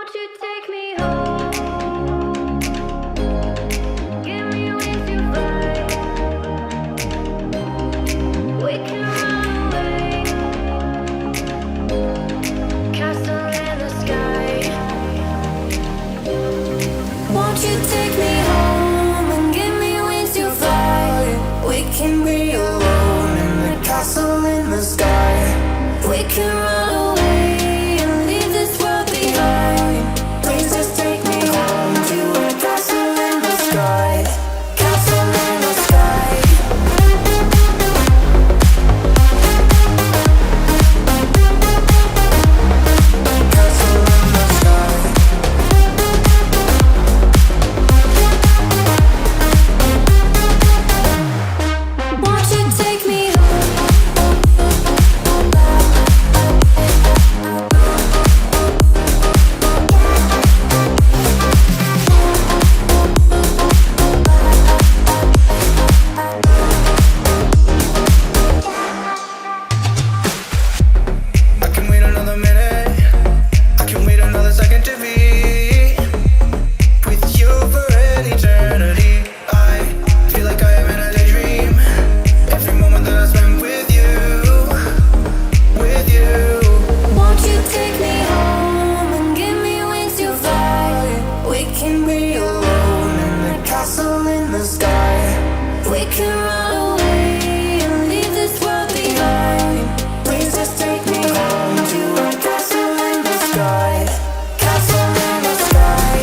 Won't you take me home? Give me wings to fly. We can run away. Castle in the sky. Won't you take me home and give me wings to fly? We can be alone in the castle in the sky. We can run away and leave this world behind. Please just take me home to a castle in the sky. Castle in the sky. Castle in the sky. Won't you take me home? I can wait another minute. I can wait another second to be with you for an eternity. I feel like I am in a daydream. Every moment that I spend with you, with you. Won't you take me home and give me wings to fly? We can be alone in the castle in the sky. We can run away and leave this world behind. Please just take me home to a castle in the sky. Castle in the sky.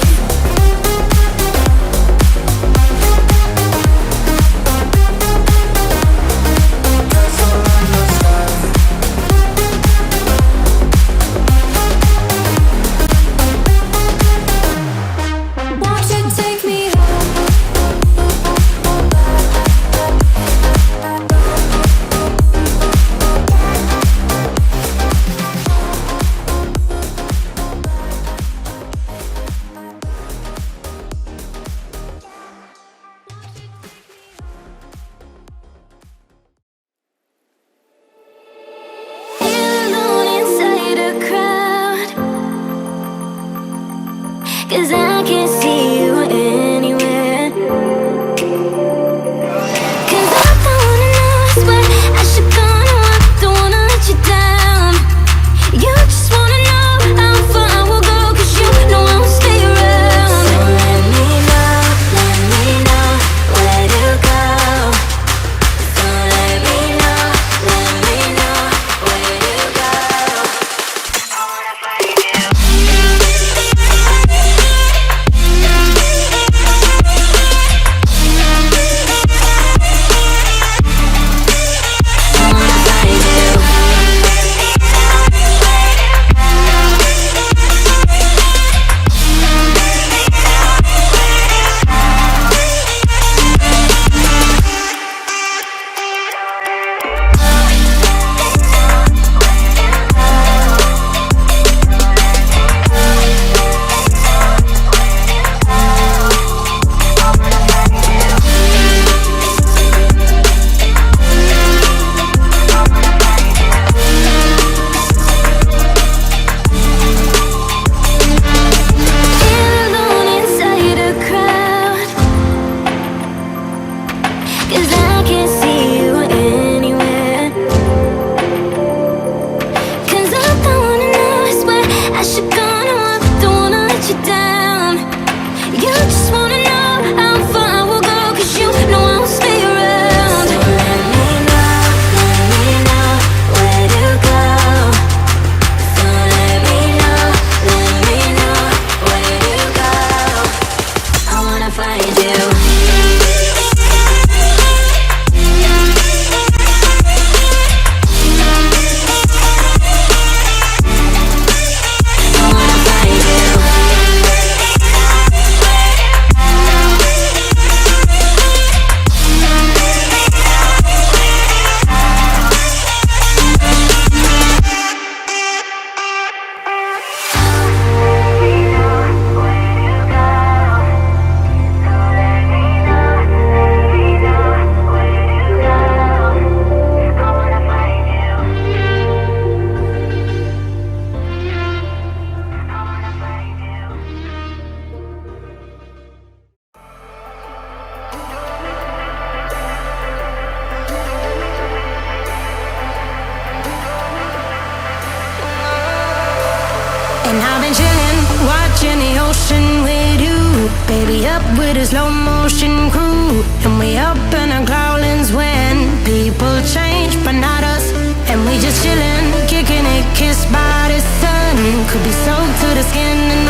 Castle in the sky. Won't you take me home? Alone inside a crowd, 'cause I can't see you anywhere. 'Cause I don't wanna know what I should go, no, I don't wanna let you down. You just wanna know how far I will go, 'cause you know I will stay around. So let me know where to go. So let me know where to go. I wanna find you. And I've been chillin', watching the ocean with you. Baby, up with a slow motion crew. And we up in our growlings when people change, but not us. And we just chillin', kicking it, kissed by the sun. Could be soaked to the skin